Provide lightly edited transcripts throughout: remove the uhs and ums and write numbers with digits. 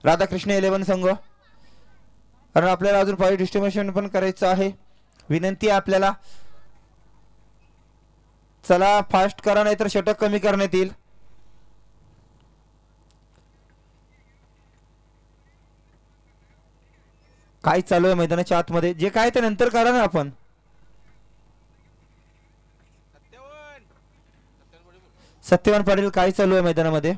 राधाकृष्ण 11 संघ, कारण आपल्याला अजून पॉईंट डिस्ट्रीब्युशन पण करायचं आहे. विनंती आहे आपल्याला, चला फास्ट करा नाहीतर षटक कमी करण्यात येईल. काय चालू आहे मैदानाच्या आतमध्ये, जे काय ते नंतर करा ना आपण. सत्यवान पाटील काय चालू आहे मैदानामध्ये.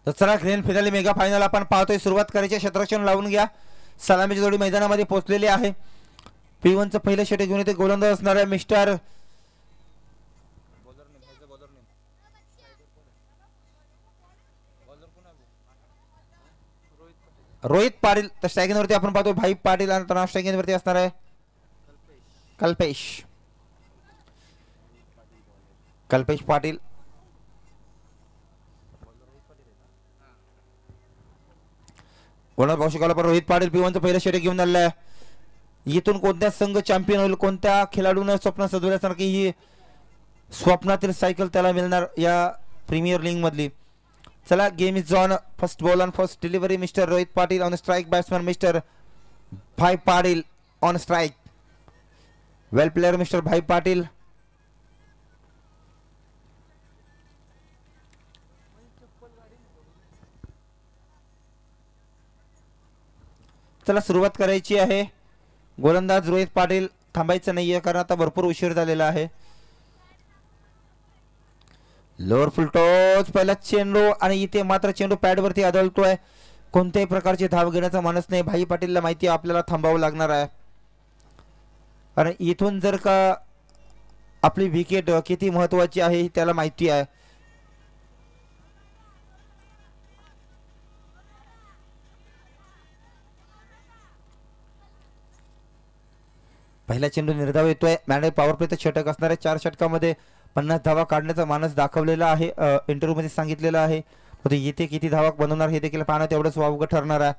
तर चला ग्रँड फिनाले मेगा फायनल आपण पाहतोय. सुरुवात करायची, क्षेत्ररक्षण लावून घ्या. सलामीची जोडी मैदानामध्ये पोहोचलेली आहे. P1 चं पहिलं षटक घेऊन ते गोलंदाज असणार आहे मिस्टर रोहित पाटील. तर स्ट्रायकिंग वरती आपण पाहतोय भाई पाटील आणि तनाव स्ट्रायकिंग वरती असणार आहे कल्पेश पाटील. पाहू शकाल पण रोहित पाटील P1 चं पहिलं षटक घेऊन आलेलं आहे. इथून कोणत्या संघ चॅम्पियन होईल, कोणत्या खेळाडूने स्वप्न सजवल्यासारखी ही स्वप्नातील सायकल त्याला मिळणार या प्रीमियर लीग मधली. चला game is on. First ball on first delivery mister Rohit Patil on strike. Batsman mister Bhai Patil on strike. Well player mister Bhai Patil. चला सुरुवात करायची आहे. गोलंदाज रोहित पाटील, थांबायचं नाहीये कारण आता भरपूर उशीर झालेला आहे. लोअर फुल टॉस पहिला चेंडू आणि इथे मात्र चेंडू पॅड वरती आदळतोय. कोणत्याही प्रकारची धाव घेण्याचा मानस नाही. भाई पाटीलला माहिती आहे आपल्याला थांबावं लागणार आहे, आणि इथून जर का आपली विकेट किती महत्वाची आहे त्याला माहिती आहे. पहिला चेंडू निर्धाव येतोय. मॅने पॉवर प्लेचं षटक असणाऱ्या 4 षटकामध्ये 50 धावा काढण्याचा मानस दाखवलेला आहे. इंटरव्ह्यू मध्ये सांगितलेलं आहे. इथे किती धावा बनवणार हे देखील पाहणं तेवढंच वावगं ठरणार आहे.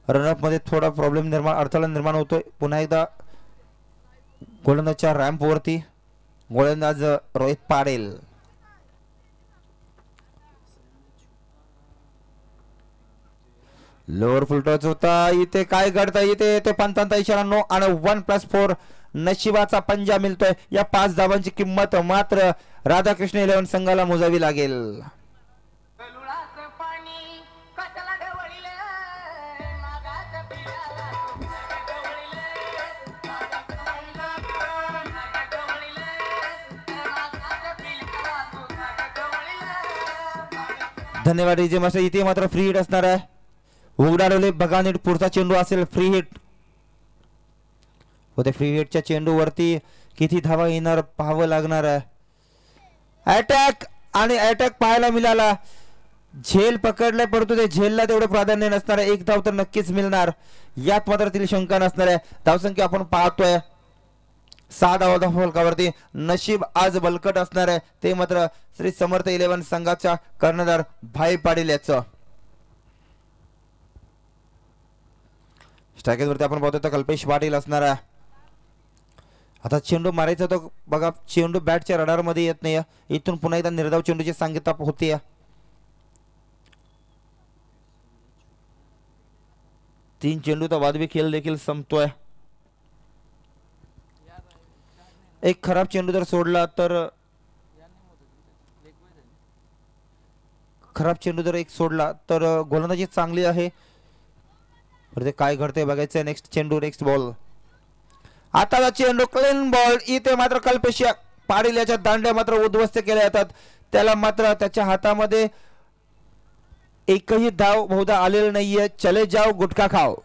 रनअप मध्ये थोडा प्रॉब्लेम अडथळा निर्माण होतोय. पुन्हा एकदा गोलंदाजच्या रॅम्प वरती गोलंदाज रोहित पाटील. लोअर फुल टॉस होता. इथे काय घडतं, इथे ते पंचांचा इशारा नो आणि 1+4 नशिबाचा पंजा मिळतोय. या 5 धावांची किंमत मात्र राधाकृष्ण 11 संघाला मोजावी लागेल. धन्यवाद डीजे मास्टर. इथे मात्र फ्री हिट असणार आहे. उघडाडवले बघा नीट, पुढचा चेंडू असेल फ्री हिट. होते फ्री हिटच्या चेंडू वरती किती धावा येणार पाहावं लागणार आहे. अटॅक आणि अटॅक पाहायला मिळाला. झेल पकडलाय परंतु ते झेलला तेवढं प्राधान्य नसणार आहे. 1 धाव तर नक्कीच मिळणार, यात मात्र तिला शंका नसणार आहे. धावसंख्या आपण पाहतोय 6 धावा फलकावरती. नशीब आज बलकट असणार आहे, ते मात्र श्री समर्थ 11 संघाचा कर्णधार भाई पाटील याचं. स्ट्रायकेज वरती आपण पाहतोय तर कल्पेश पाटील असणार आहे. आता चेंडू मारायचा तो बघा, चेंडू बॅटच्या रडार मध्ये येत नाही. इथून पुन्हा एकदा निर्धाव चेंडूची सांगितता होती. 3 चेंडू तर वादवी खेळ देखील संपतोय. एक खराब चेंडू जर सोडला तर गोलंदाजी चांगली आहे. ते काय घडतंय बघायचं. नेक्स्ट चेंडू, नेक्स्ट बॉल. आताचा चेंडू क्लीन बॉल. इथे मात्र कल्पेश पाटील याच्या दांड्या मात्र उद्ध्वस्त केल्या जातात. त्याला मात्र त्याच्या हातामध्ये एकही धाव बहुधा आलेला नाहीये. चले जाओ गुटखा खाओ.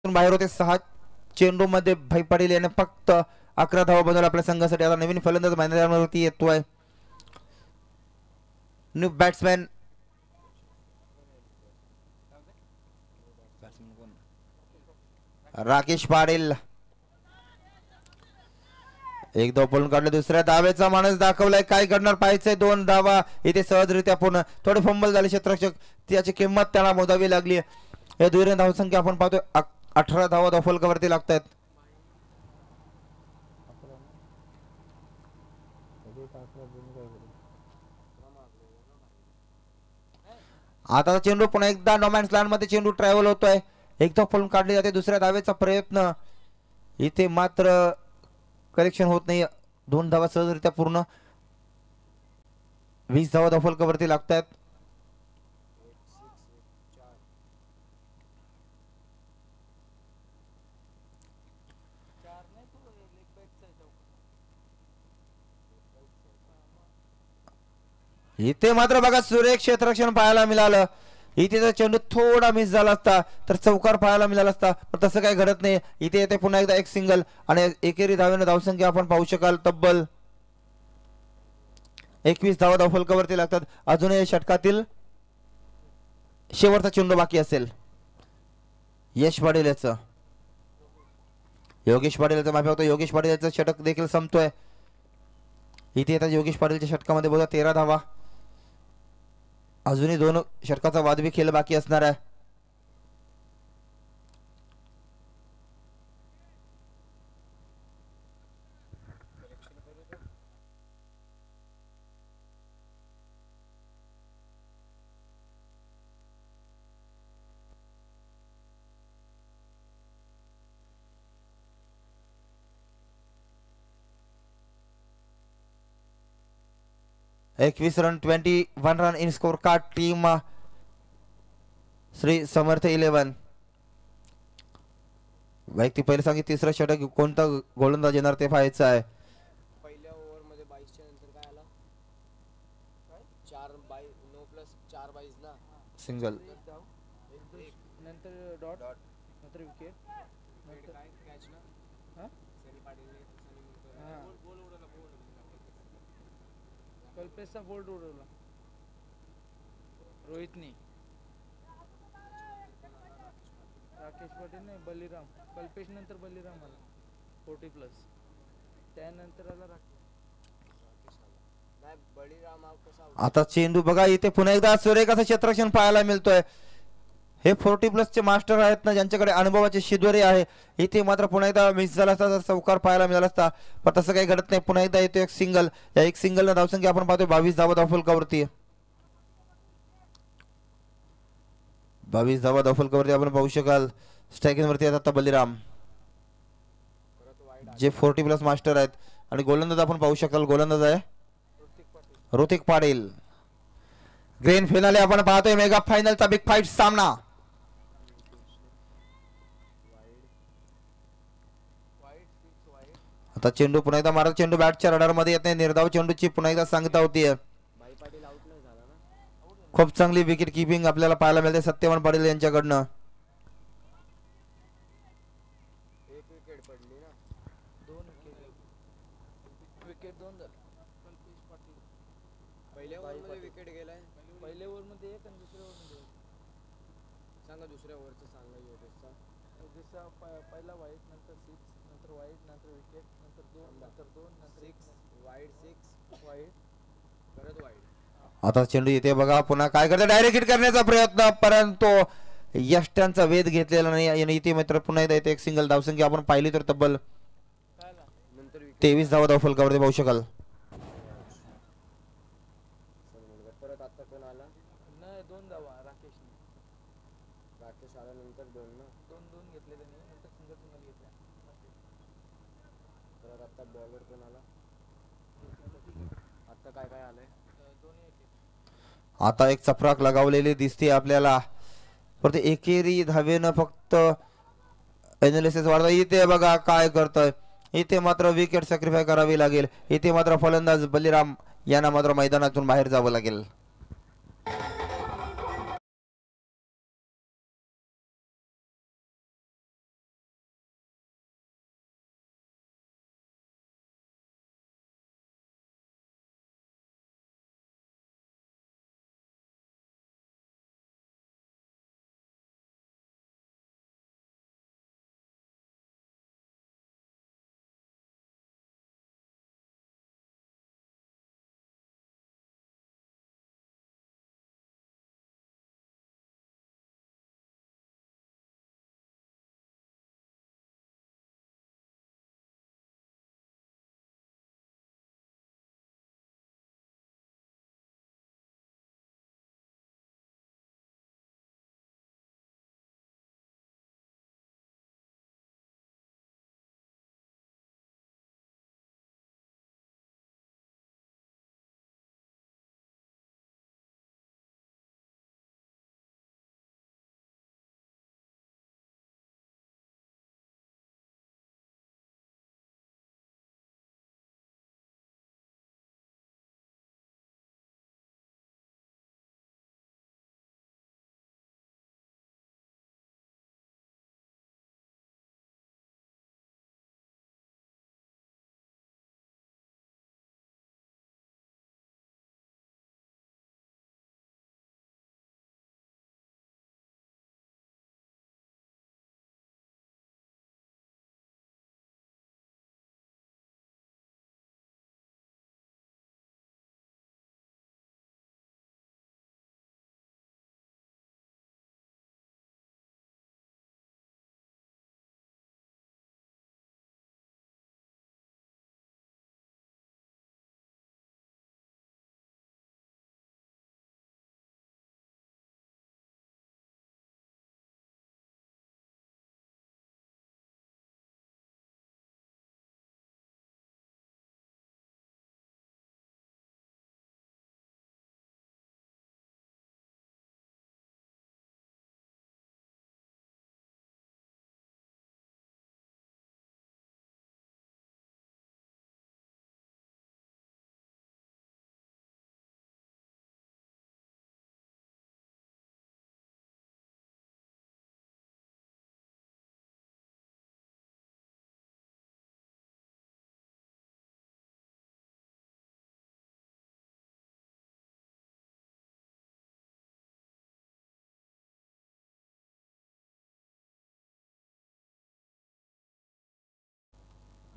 मैदानातून बाहेर होते. 6 चेंडू मध्ये भाई पाटील याने फक्त 11 धावा बनवल्या आपल्या संघासाठी. आता नवीन फलंदाज मैदानावरती येतोय. New batsman Rakesh Patil. एक धाव पळून काढले. दुसऱ्या धावेचा माणूस दाखवलाय. काय करणार पाहायचंय. 2 धावा इथे सहजरित्या पूर्ण. थोडे फंबल झाले क्षेत्ररक्षक, त्याची किंमत त्याला मोजावी लागली. या दुहेरी धावसंख्या आपण पाहतोय 18 धावा धावफलकावरती लागतात. आता चेंडू पुन्हा एकदा नॉमॅन्स लँड मध्ये चेंडू ट्रॅव्हल होतोय. एकदा पळून काढली जाते. दुसऱ्या धावेचा प्रयत्न इथे मात्र कलेक्शन होत नाही. 2 धावा सहजरित्या पूर्ण. 20 धावा धावफलकावरती लागतात. इथे मात्र बघा सुरेख क्षेत्ररक्षण पाहायला मिळालं. इथे जर चेंडू थोडा मिस झाला असता तर चौकार पाहायला मिळाला असता, पण तसं काही घडत नाही. इथे येते पुन्हा एकदा एक सिंगल आणि एकेरी धावेने धावसंख्या आपण पाहू शकाल तब्बल 21 धावा धावफलकावरती लागतात. अजूनही षटकातील शेवटचा चेंडू बाकी असेल. यश पाटील याचं, योगेश पाटील याचं माफी होतं. योगेश पाटील याचं षटक देखील संपतोय. इथे येतात योगेश पाटीलच्या षटकामध्ये बघा 13 धावा. अजूनही 2 षटकाचा वादवी खेळ बाकी असणार आहे. एकवीस run 21 run in scorecard team Shri Samarth 11. वैयक्तिक पहिले सांगित तिसरा षटक कोणता गोलंदाज येणार ते पाहायचं आहे. पहिल्या ओव्हर मध्ये 22 च्या नंतर काय आला? 4 बाय 9 प्लस 4 22 ना. सिंगल नंतर डॉट नंतर विकेट नंतर काय कॅच ना. हां सनी पाटीलने बोल उडवला. कल्पेशचा बोल्ड उडवला रोहितने. राकेश पाटील नाही, बलिराम. कल्पेश नंतर बलिराम आला 40 प्लस. त्यानंतर आला बलिराम. आता चेंडू बघा इथे पुन्हा एकदा सुरेख असं क्षेत्ररक्षण पाहायला मिळतोय. हे 40 प्लस चे मास्टर आहेत ना, ज्यांच्याकडे अनुभवाचे शिदोरे आहे. इथे मात्र पुन्हा एकदा मिस झाला असता तर चौकार पाहायला मिळाला असता, पण तसं काही घडत नाही. पुन्हा एकदा येतो एक सिंगल. या एक सिंगल न धावसंख्या आपण पाहतोय 22 धावा धावफलकावरती. 22 धावा धावफलकावरती आपण पाहू शकाल. स्ट्रायकिंग वरती येतात आता बलिराम, जे 40 प्लस मास्टर आहेत. आणि गोलंदाज आपण पाहू शकाल, गोलंदाज आहे ऋतिक पाटील. ग्रँड फिनाले आपण पाहतोय. मेगा फायनलचा बिग फाईट सामना. आता चेंडू पुन्हा एकदा मारत. चेंडू बॅटच्या रडार मध्ये येत नाही. निर्धाव चेंडूची पुन्हा एकदा सांगता होतीये. खूप चांगली विकेट किपिंग आपल्याला पाहायला मिळते सत्यवान पाटील यांच्याकडनं. पहिल्या ओव्हर मध्ये विकेट गेलाय. पहिल्या ओव्हर मध्ये एक आणि दुसऱ्या ओव्हर मध्ये सांगा. दुसऱ्या ओव्हरचं सांगा. योगेशचा पहिला वाईट, नंतर 6, नंतर वाईट, नंतर विकेट, नंतर 2, नंतर 2, नंतर 6 वाईट, 6 वाईट, परत वाईट. आता चेंडू येते बघा. पुन्हा काय करते, डायरेक्ट हिट करण्याचा प्रयत्न, परंतु यष्ट्यांचा वेध घेतलेला नाही. आणि इथे मात्र पुन्हा एकदा येते एक सिंगल. धावसंख्या आपण पाहिली तर तब्बल 23 धावा धावफलकावरती पाहू शकाल. परत आता कोण आला? नाही 2 धावा राकेशने. राकेश आला नंतर 2 ना. 2 घेतले त्यांनी, नंतर सिंगल घेतला. परत आता बॉलर कोण आला? आता काय काय आलंय? आता एक चपराक लगावलेली दिसते आपल्याला. परत एकेरी धावेनं फक्त एनालिसिस वाढतं. इथे बघा काय करतोय. इथे मात्र विकेट सॅक्रिफाय करावी लागेल. इथे मात्र फलंदाज बलिराम यांना मात्र मैदानातून बाहेर जावं लागेल.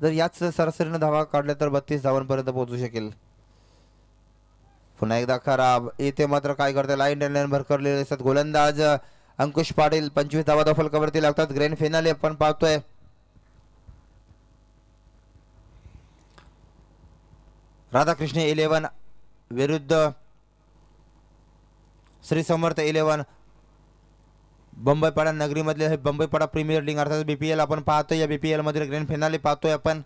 जर याच सरासरीनं धावा काढल्या तर 32 धावांपर्यंत पोहोचू शकेल. पुन्हा एकदा खराब. इथे मात्र काय करते लाईन भरकरलेले असतात गोलंदाज अंकुश पाटील. 25 धावा फलकावरती लागतात. ग्रँड फिनाले आपण पाहतोय. राधाकृष्ण 11 विरुद्ध श्री समर्थ 11. बंबईपाडा नगरीमधले हे बंबईपाडा प्रीमियर लीग अर्थात BPL आपण पाहतोय. या BPL मध्ये ग्रँड फिनाले पाहतोय आपण.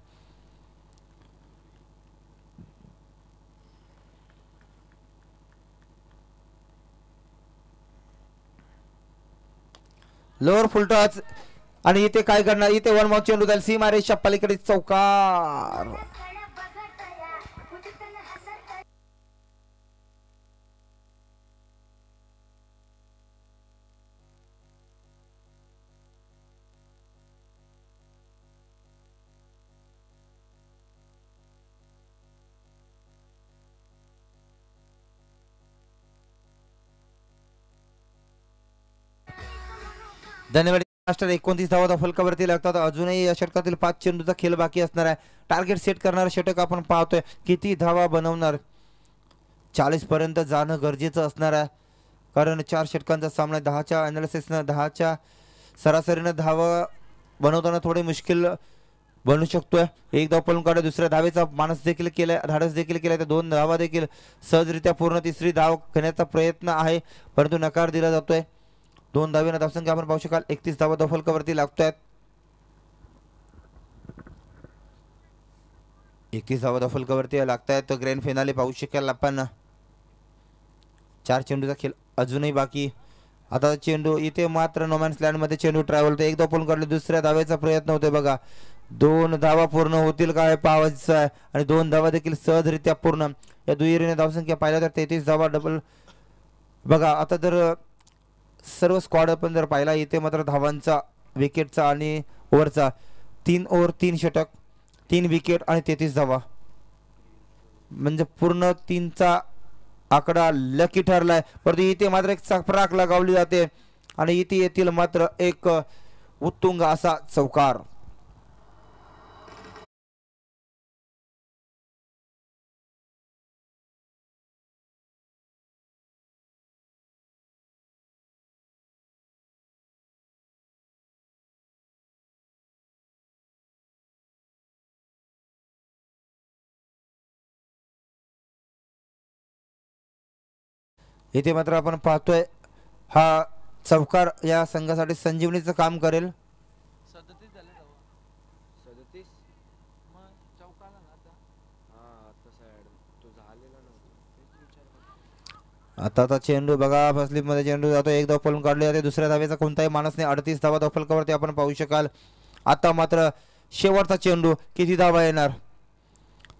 लोअर फुलटॉस आणि इथे काय करणार. इथे वन माउथ चेंडू जाईल सीमारेषच्या पलीकडे चौकार. धन्यवाद मास्टर. 29 धावा फलकावरती लागतात. अजूनही या षटकातील 5 चेंडूचा खेळ बाकी असणार आहे. टार्गेट सेट करणारा षटक आपण पाहतोय. किती धावा बनवणार. 40 पर्यंत जाणं गरजेचं असणार आहे कारण 4 षटकांचा सामना 10च्या अनालिसिसनं 10च्या सरासरीनं धावा बनवताना थोडे मुश्किल बनू शकतोय. एक धाव पळून काढ. दुसऱ्या धावेचा मानस देखील केलाय. धाडस देखील केलाय. तर 2 धावा देखील सहजरित्या पूर्ण. तिसरी धाव घेण्याचा प्रयत्न आहे परंतु नकार दिला जातोय. 2 धावेनं धावसंख्या आपण पाहू शकाल. 31 धावा फलकावरती लागतोय. 31 धावा फलकावरती लागतायत. ग्रँड फिनाले पाहू शकाल आपण. 4 चेंडूचा खेळ अजूनही बाकी. आता चेंडू इथे मात्र नोमॅन्स लँड मध्ये चेंडू ट्रॅव्हल होतो. एक धाव पळून काढले. दुसऱ्या धावेचा प्रयत्न होतोय बघा. 2 धावा पूर्ण होतील काय पाहायचं आहे आणि 2 धावा देखील सहजरित्या पूर्ण. या दुहेरीने धावसंख्या पाहिल्या तर 33 धावा डबल बघा. आता जर सर्व स्क्वॉड आपण जर पाहिला इथे मात्र धावांचा विकेटचा आणि ओव्हरचा 3 ओव्हर 3 षटक 3 विकेट आणि 33 धावा म्हणजे पूर्ण 3चा आकडा लकी ठरलाय. परंतु इथे मात्र एक चपराक लगावली जाते आणि इथे येथील मात्र एक उत्तुंग असा चौकार. इथे मात्र आपण पाहतोय हा चौकार या संघासाठी संजीवनीचं काम करेल. 37 झाले धावा. 37 मग चौकाला ना आता. हा तसा ऍड तो झालेला नव्हता. आता चेंडू बघा फसलीप मध्ये चेंडू जातो. एक धाव पळून काढली जाते. दुसऱ्या धावेचा कोणताही मानस नाही. 38 धावा फलकावरती आपण पाहू शकाल. आता मात्र शेवटचा चेंडू. किती धावा येणार.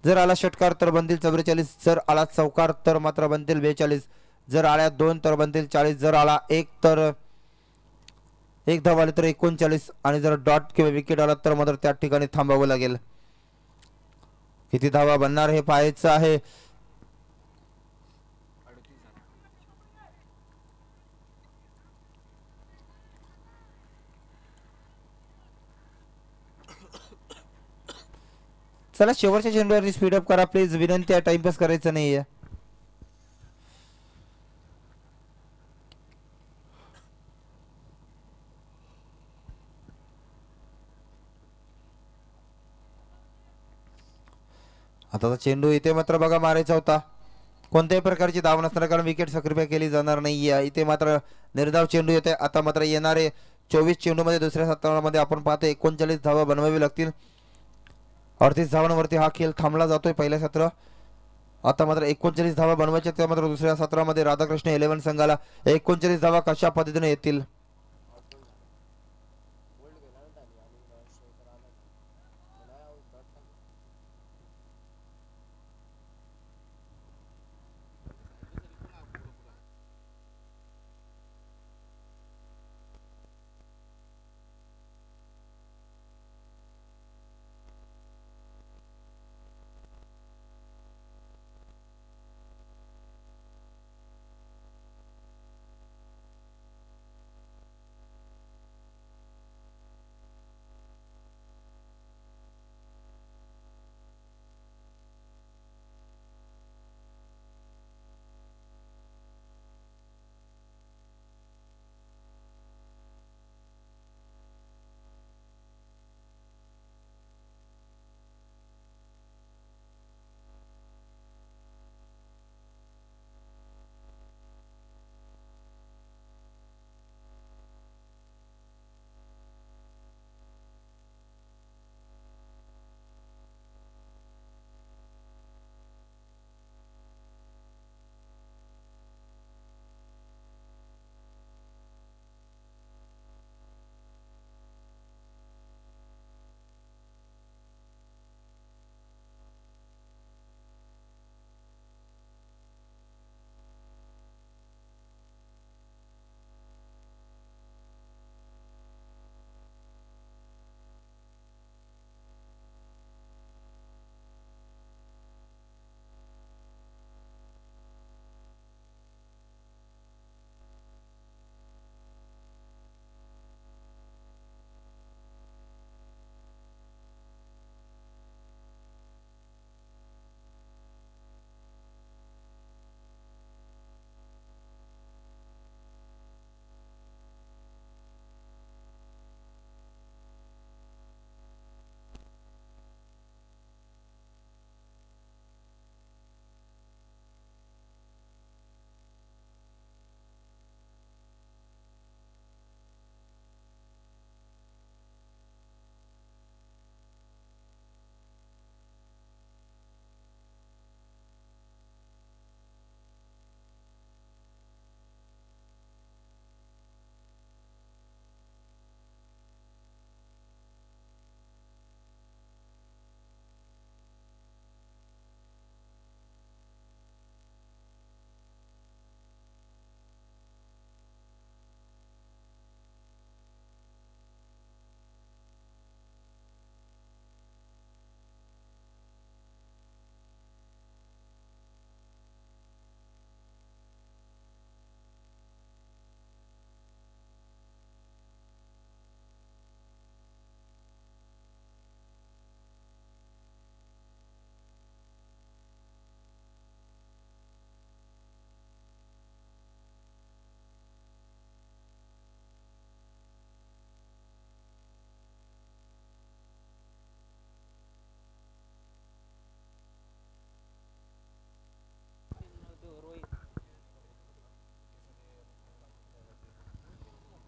जर आला षटकार तर बनतील 44. जर आला चौकार तर मात्र बनतील 42. जर आल्या 2 तर बनतील 40. जर आला 1 तर 1 धाव आली तर 39 आणि जर डॉट किंवा विकेट आला तर मात्र त्या ठिकाणी थांबावं लागेल. किती धावा बनणार हे पाहायचं आहे. चला शेवटच्या चेंडूवर स्पीडअप करा प्लीज. विनंती आहे. टाइमपास करायचं नाहीये. आता चेंडू इथे मात्र बघा मारायचा होता. कोणत्याही प्रकारची धाव नसणार कारण विकेट सक्रिय केली जाणार नाहीये. इथे मात्र निर्धाव चेंडू येते. आता मात्र येणारे 24 चेंडूमध्ये दुसऱ्या सत्रामध्ये आपण पाहतो 39 धावा बनवावी लागतील. 38 धावांवरती हा खेळ थांबला जातोय पहिल्या सत्र. आता मात्र 39 धावा बनवायच्या. त्या मात्र दुसऱ्या सत्रामध्ये राधाकृष्ण 11 संघाला 39 धावा कशा पद्धतीने येतील.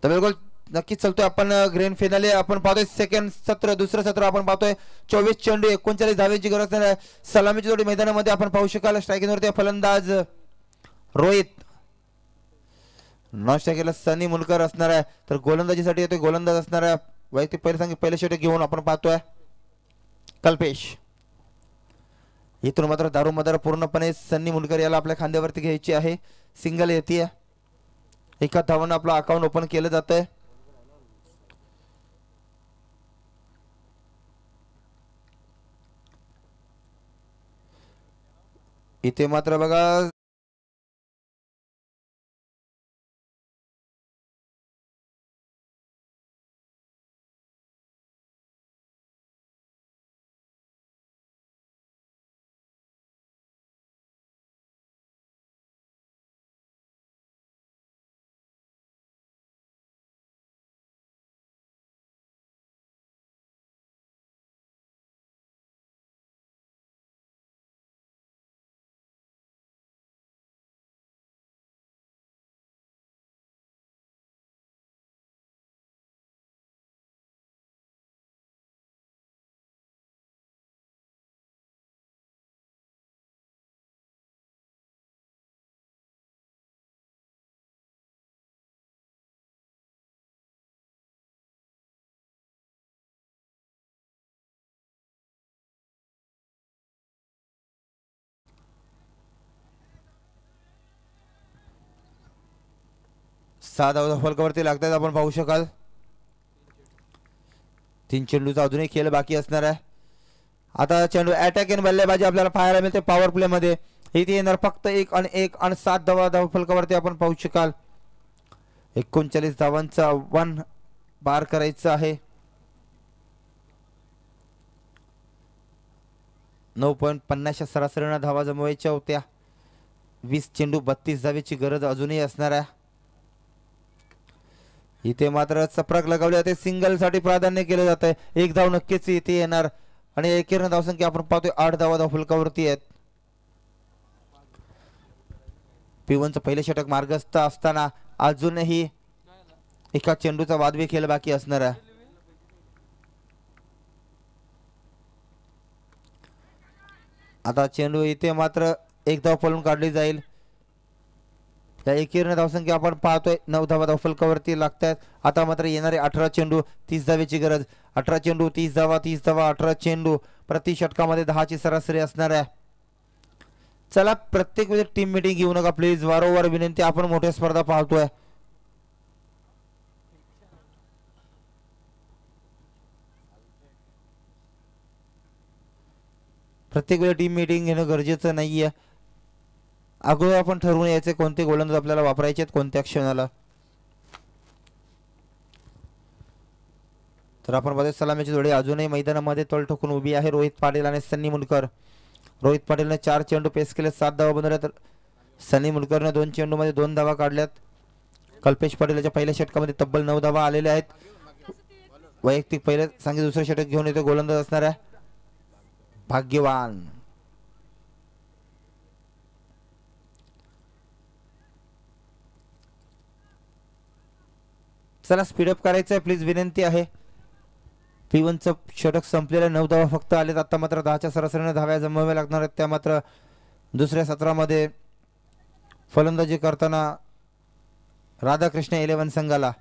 डबल गोल नक्कीच चालतोय. आपण ग्रँड फिनाले आपण पाहतोय. सेकंड सत्र, दुसरं सत्र आपण पाहतोय. 24 चेंडू 39 धावेची गरज नाही. सलामीची जोडी मैदानामध्ये आपण पाहू शकाल. स्ट्रायकिंगवरती फलंदाज रोहित, नॉन स्ट्रायकरला सनी मुलकर असणार आहे. तर गोलंदाजीसाठी येतोय गोलंदाज असणार आहे. वैयक्तिक पहिले षटक घेऊन आपण पाहतोय कल्पेश. इथून मात्र दारूमदार पूर्णपणे सन्नी मुलकर याला आपल्या खांद्यावरती घ्यायची आहे. सिंगल येते. एका धावानं आपलं अकाउंट ओपन केलं जातंय. इथे मात्र बघा सहा धावा फलकावरती लागतात. आपण पाहू शकाल 3 चेंडूचा अजूनही खेळ बाकी असणार आहे. आता चेंडू अटॅक इन बल्लेबाजी आपल्याला पाहायला मिळते पॉवर प्ले मध्ये. इथे येणार फक्त 1 आणि 1 आणि 7 धावा फलकावरती आपण पाहू शकाल. 39 धावांचा 1 पार करायचं आहे. 9.50 सरासरीनं धावा जमवायच्या होत्या. 20 चेंडू 32 धावेची गरज अजूनही असणार आहे. इथे मात्र चपराक लगावली जाते. सिंगल साठी प्राधान्य केलं जात आहे. 1 धाव नक्कीच इथे येणार आणि एकेरीनं धावसंख्या आपण पाहतोय 8 धावा फलकावरती आहेत. P1चं पहिले षटक मार्गस्थ असताना अजूनही एका चेंडूचा वादवी खेळ बाकी असणार आहे. आता चेंडू इथे मात्र 1 धाव पळून काढली जाईल. त्या एकेरीनं धावसंख्या आपण पाहतोय 9 धावा फलकावरती लागतात. आता मात्र येणारे 18 चेंडू 30 धावेची गरज. 18 चेंडू 30 धावा 30 धावा 18 चेंडू प्रति षटकामध्ये 10ची सरासरी असणार आहे. चला प्रत्येक वेळी टीम मीटिंग घेऊ नका प्लीज. वारंवार विनंती. आपण मोठ्या स्पर्धा पाहतोय. प्रत्येक वेळी टीम मीटिंग घेणं गरजेचं नाहीये. अगोदर आपण ठरवून यायचे कोणते गोलंदाज आपल्याला वापरायचे आहेत कोणत्या क्षणाला. तर आपण बघा सलामीची जोडी अजूनही मैदानामध्ये तोल ठोकून उभी आहे. रोहित पाटील आणि सन्नी मुलकर. रोहित पाटीलने 4 चेंडू पेस केले 7 धावा बनवल्या. तर सन्नी मुलकरने 2 चेंडूमध्ये 2 धावा काढल्यात. कल्पेश पाटीलच्या पहिल्या षटकामध्ये तब्बल 9 धावा आलेल्या आहेत. वैयक्तिक पहिले सांगितले दुसरे षटक घेऊन येतो गोलंदाज असणार आहे भाग्यवान. चला स्पीडअप करायचं आहे प्लीज विनंती आहे. P1चं षटक संपलेलं 9 धावा फक्त आलेत. आता मात्र 10च्या सरासरीने धाव्या जमवाव्या लागणार आहेत. त्या मात्र दुसऱ्या सत्रामध्ये फलंदाजी करताना राधाकृष्ण 11 संघाला.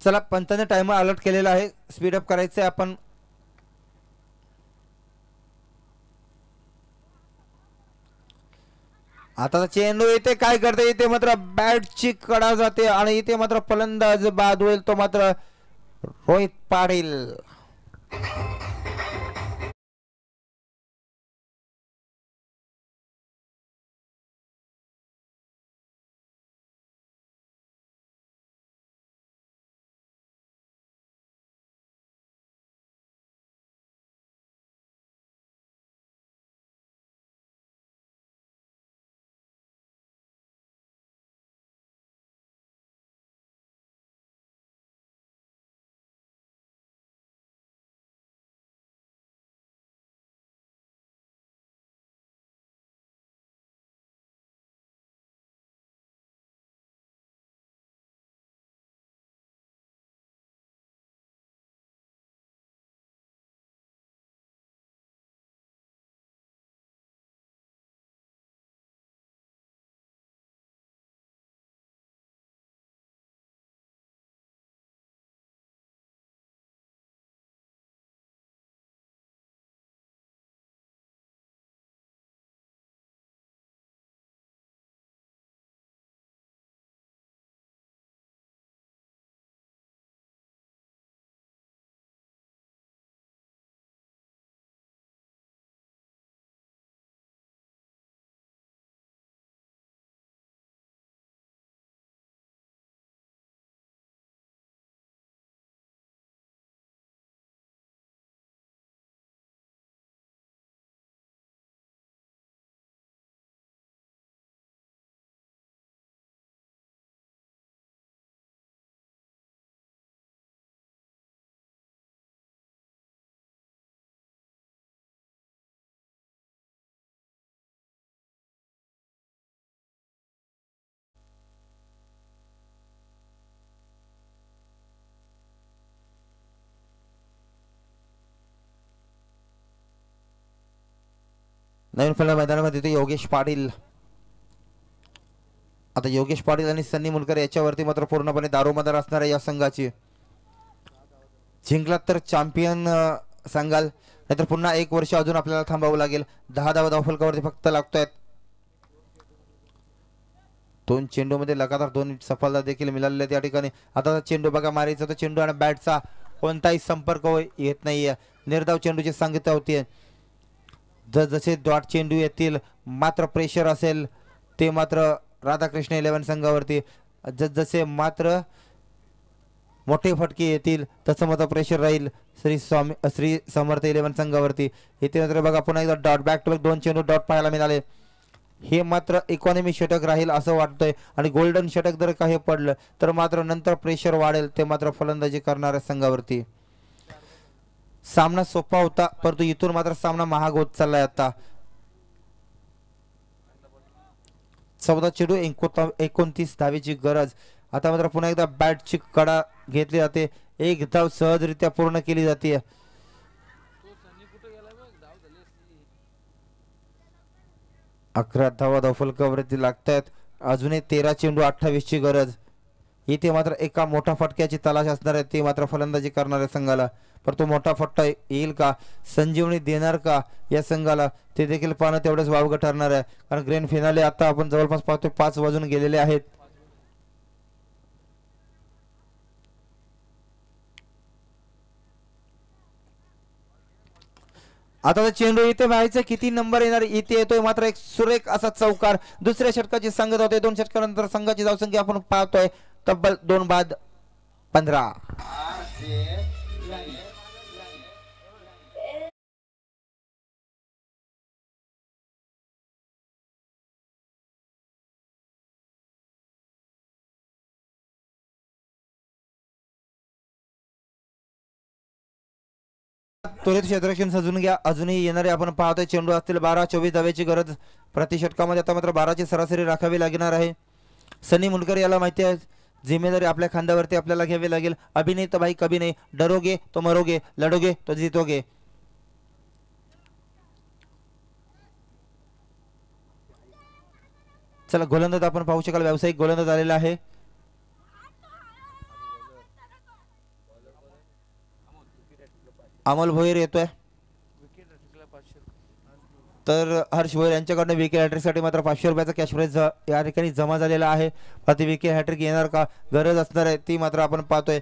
चला पंताने टाइमर अलर्ट केलेला आहे. स्पीडअप करायचं आहे आपण. आता चेंडू इथे काय करते. इथे मात्र बॅटची कडा जाते आणि इथे मात्र फलंदाज बाद होईल. तो मात्र रोहित पाटील. नवीन फलंदाज मैदानामध्ये येतो योगेश पाटील. आता योगेश पाटील आणि सन्नी मुलकर याच्यावरती मात्र पूर्णपणे दारोमदार असणार आहे या संघाची. जिंकला तर चॅम्पियन सांगाल, नाहीतर पुन्हा 1 वर्ष अजून आपल्याला थांबावं लागेल. 10 धावा धावफलकावरती फक्त लागतोय. 2 चेंडूमध्ये लगातार 2 सफलता देखील मिळालेल्या त्या ठिकाणी. आता चेंडू बघा मारायचा तर चेंडू आणि बॅटचा कोणताही संपर्क येत नाहीये. निर्धाव चेंडूची सांगितली होती. जसे डॉट चेंडू येतील मात्र प्रेशर असेल ते मात्र राधाकृष्ण 11 संघावरती. जसे मात्र मोठे फटके येतील तसं मात्र प्रेशर राहील श्री समर्थ 11 संघावरती. इथे मात्र बघा पुन्हा एकदा डॉट बॅक टू बॅक 2 चेंडू डॉट पाहायला मिळाले. हे मात्र इकॉनॉमी षटक राहील असं वाटतंय आणि गोल्डन षटक जर काही पडलं तर मात्र नंतर प्रेशर वाढेल ते मात्र फलंदाजी करणाऱ्या संघावरती. सामना सोपा होता परंतु इथून मात्र सामना महाग होत चाललाय. आता 14 चेंडू 29 धावेची गरज. आता मात्र पुन्हा एकदा बॅटची कडा घेतली जाते. 1 धाव सहजरित्या पूर्ण केली जाते. 11 धावा धावफलकावरती लागतायत. अजूनही 13 चेंडू 28 ची गरज. इथे मात्र एका मोठा फटक्याची तलाश असणार आहे ते मात्र फलंदाजी करणाऱ्या संघाला. पण तो मोठा फटका येईल का, संजीवनी देणार का या संघाला ते देखील पाहणं तेवढंच वावगं ठरणार आहे. कारण ग्रँड फिनाले आता आपण जवळपास पाहतोय 5 वाजून गेलेले आहेत. आता चेंडू इथे व्हायचं किती नंबर येणार इथे येतोय मात्र एक सुरेख असा चौकार. दुसऱ्या षटकाची सांगत होते. 2 षटकानंतर संघाची धावसंख्या आपण पाहतोय तब्बल 2 बाद 15. त्वरित क्षेत्ररक्षण सजून घ्या. अजूनही येणारे आपण पाहतोय चेंडू असतील 12-24 धावेची गरज प्रति षटकामध्ये. आता मात्र 12ची सरासरी राखावी लागणार आहे. सनी मुलकर याला माहिती आहे जिम्मेदारी आपल्या खांद्यावरती आपल्याला घ्यावी लागेल. अभी नहीं तो भाई कभी नहीं, डरोगे तो मरोगे, लढोगे तो जीतोगे. चला गोलंदाज आपण पाहू शकाल व्यावसायिक गोलंदाज आलेला आहे. अमोल भोईर येतोय. तर हर्ष भोईर यांच्याकडनं विकेट हॅट्रिकसाठी मात्र 500 रुपयाचा कॅश प्राइज या ठिकाणी जमा झालेला आहे. ती विकेट हॅट्रिक येणार का गरज असणार आहे ती मात्र आपण पाहतोय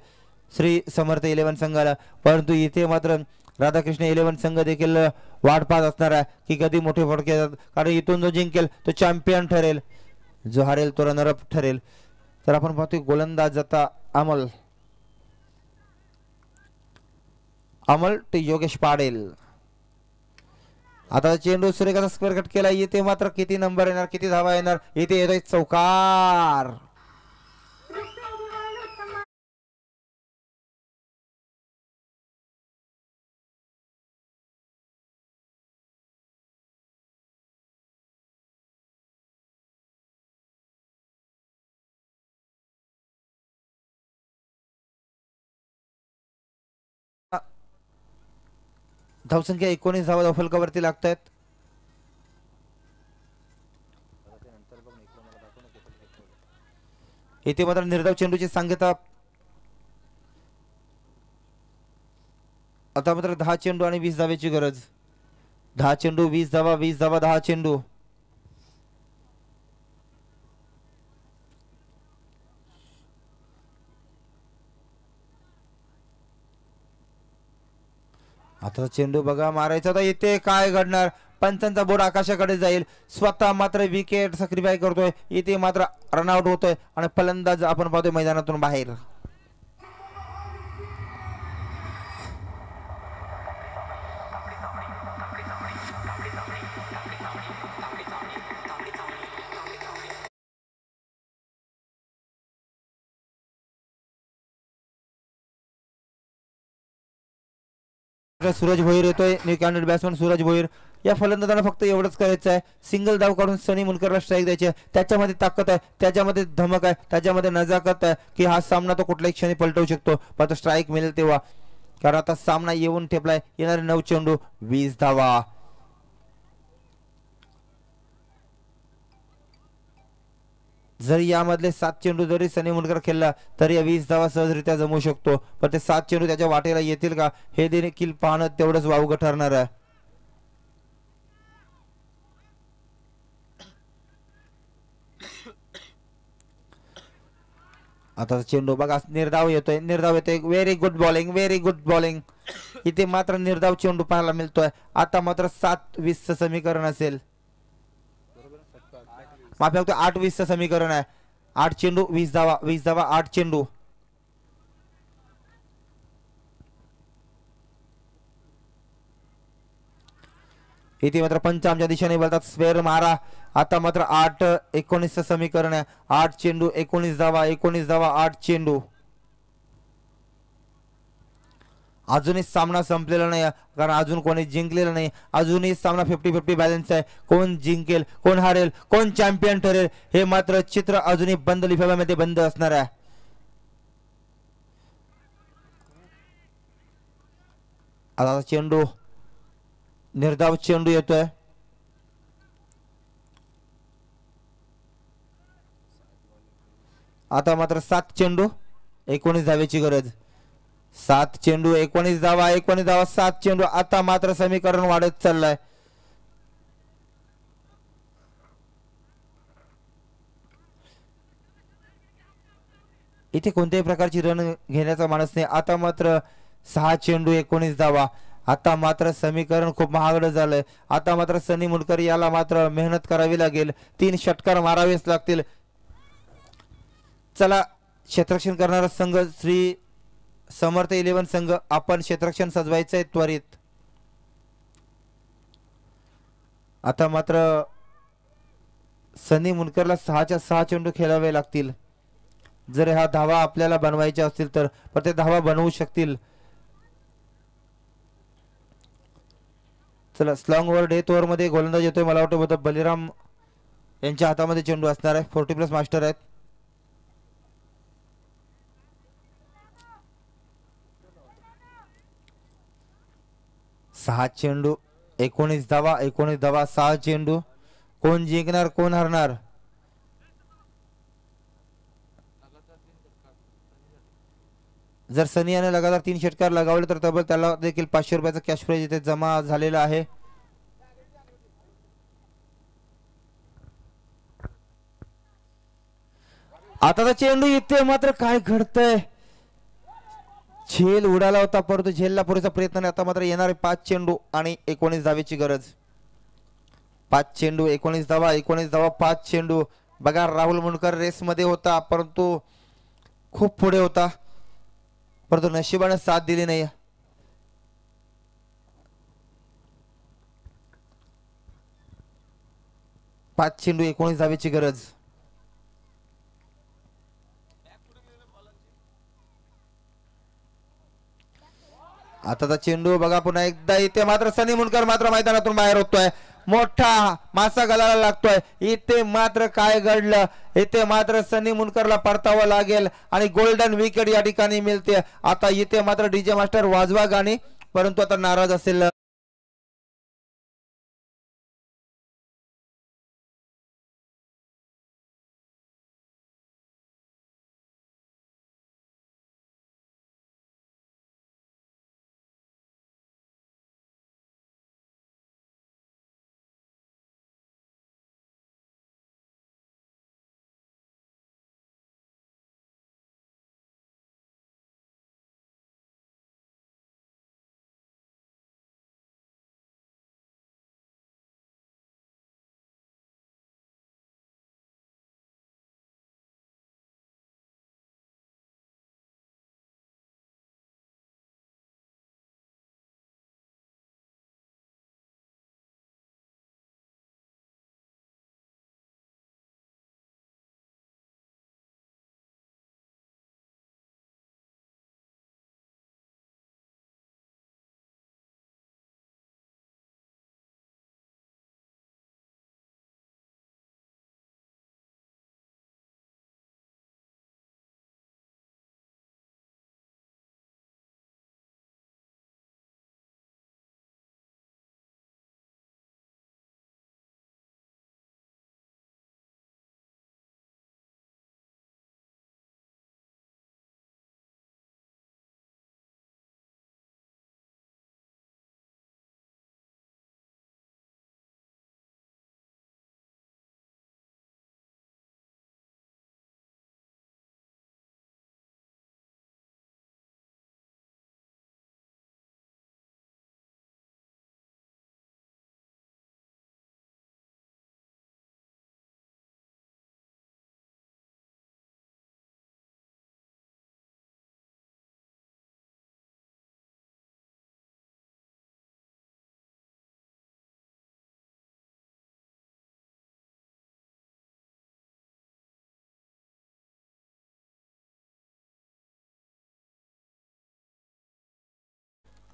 श्री समर्थ 11 संघाला. परंतु इथे मात्र राधाकृष्ण 11 संघ देखील वाट पाहत असणार आहे की कधी मोठे फटके येतात. कारण इथून जो जिंकेल तो चॅम्पियन ठरेल, जो हारेल तो रनर अप ठरेल. तर आपण पाहतोय गोलंदाज आता अमल ते योगेश पाटील. आता चेंडू सुरेखाचा स्क्वेअर कट केला. येते मात्र किती नंबर येणार, किती धावा येणार. इथे येतोय चौकार. धावसंख्या 19 धावा धावफलकावरती लागतायत. इथे मात्र निर्धाव चेंडूची सांगता. आता मात्र 10 चेंडू आणि 20 धावेची गरज. 10 चेंडू 20 धावा, 20 धावा 10 चेंडू. आता चेंडू बघा मारायचा तर इथे काय घडणार. पंचांचा बोर्ड आकाशाकडे जाईल. स्वतः मात्र विकेट सॅक्रिफाय करतोय. इथे मात्र रनआउट होतोय आणि फलंदाज आपण पाहतोय मैदानातून बाहेर. सूरज भोईर येतोय. New candidate batsman Suraj Bhoir. या फलंदाजाला फक्त एवढंच करायचं आहे, सिंगल धाव काढून सनी मुलकरला स्ट्राईक द्यायचे. त्याच्यामध्ये ताकद आहे, त्याच्यामध्ये धमक आहे, त्याच्यामध्ये नजाकत आहे की हा सामना तो कुठल्याही क्षणी पलटवू शकतो. पण स्ट्राईक मिळेल तेव्हा. कारण आता सामना येऊन ठेपलाय. येणारे 9 चेंडू 20 धावा. जरी यामधले 7 चेंडू जरी सनी मुनकर खेळला तरी या 20 धावा सहजरित्या जमू शकतो, पण ते 7 चेंडू त्याच्या वाटेला येतील का हे देखील पाहणं तेवढंच वावगं ठरणार आहे. आता चेंडू बघा, निर्धाव येतोय, निर्धाव येतोय. Very good bowling, very good bowling. इथे मात्र निर्धाव चेंडू पाहायला मिळतोय. आता मात्र 7-20 समीकरण असेल, माफी मागतो, 8-20 समीकरण आहे. 8 चेंडू 20 धावा, 20 धावा 8 चेंडू. इथे मात्र पंच आमच्या दिशेने बोलतात स्क्वेअर मारा. आता मात्र 8-19 समीकरण आहे. 8 चेंडू 19 धावा, 19 धावा 8 चेंडू. अजूनही सामना संपलेला नाही, कारण अजून कोणी जिंकलेला नाही. अजूनही सामना 50-50 बॅलन्स आहे. कोण जिंकेल, कोण हारेल, कोण चॅम्पियन ठरेल हे मात्र चित्र अजूनही बंद लिफाफ्यामध्ये बंद असणार आहे. आता चेंडू, निर्धाव चेंडू येतोय. आता मात्र 7 चेंडू 19 धावेची गरज. 7 चेंडू 19 धावा, 19 धावा 7 चेंडू. आता मात्र समीकरण वाढत चाललंय. इथे कोणत्याही प्रकारची रन घेण्याचा मानस नाही. आता मात्र 6 चेंडू 19 धावा. आता मात्र समीकरण खूप महागडं झालंय. आता मात्र सनी मुनकर याला मात्र मेहनत करावी लागेल, 3 षटकार मारावेच लागतील. चला, क्षेत्ररक्षण करणारा संघ श्री समर्थ 11 संघ, आपण क्षेत्ररक्षण सजवायचंय त्वरित. आता मात्र सनी मुनकरला 6च्या 6 चेंडू खेळावे लागतील जर ह्या धावा आपल्याला बनवायच्या असतील तर, पण ते धावा बनवू शकतील. चला, स्लॉंग ओव्हर डेथ ओव्हर मध्ये गोलंदाज येतोय. मला वाटतं बलिराम यांच्या हातामध्ये चेंडू असणार आहे. 40+ मास्टर आहेत. सहा चेंडू 19 धावा, 19 धावा 6 चेंडू. कोण जिंकणार, कोण हरणार? जर सनी याने लगातार 3 षटकार लगावले तर तब्बल त्याला देखील 500 रुपयाचा कॅश प्राइज इथे जमा झालेला आहे. आता चेंडू इथे मात्र काय घडतंय? झेल उडाला होता, परंतु झेलला पुरेसा प्रयत्न नाही. आता मात्र येणारे 5 चेंडू आणि 19 धावेची गरज. 5 चेंडू 19 धावा, 19 धावा 5 चेंडू. बघा, राहुल मुनकर रेस मध्ये होता, परंतु खूप पुढे होता, परंतु नशिबाने साथ दिली नाही. 5 चेंडू 19 धावेची गरज. आता चेंडू बघा पुन्हा एकदा. इथे मात्र सनी मुनकर मात्र मैदानातून बाहेर होतोय. मोठा मासा घालायला लागतोय. इथे मात्र काय घडलं? इथे मात्र सनी मुनकरला परतावं लागेल आणि गोल्डन विकेट या ठिकाणी मिळते. आता इथे मात्र डीजे मास्टर वाजवा गाणी, परंतु आता नाराज असेल.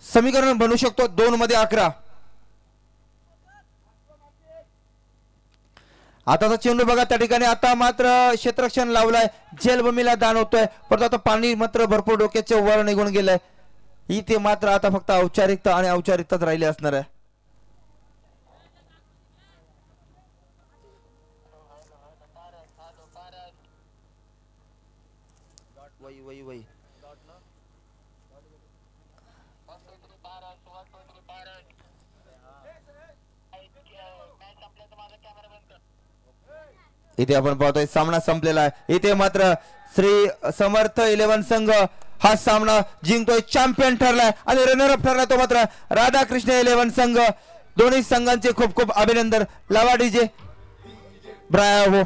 समीकरण बनू शकतो 2 मध्ये 11. आताचा चेंडू बघा त्या ठिकाणी आता मात्र क्षेत्ररक्षण लावलाय, जेलभूमीला दान होतोय, परंतु आता पाणी मात्र भरपूर डोक्याच्या वर निघून गेलंय. इथे मात्र आता फक्त औपचारिकता आणि औपचारिकताच राहिली असणार आहे. इथे आपण पाहतोय सामना संपलेला आहे. इथे मात्र श्री समर्थ 11 संघ हा सामना जिंकतोय, चॅम्पियन ठरलाय आणि रनर अप ठरलाय तो मात्र राधाकृष्ण 11 संघ. दोन्ही संघांचे खूप खूप अभिनंदन. लावा डीजे ब्रावो.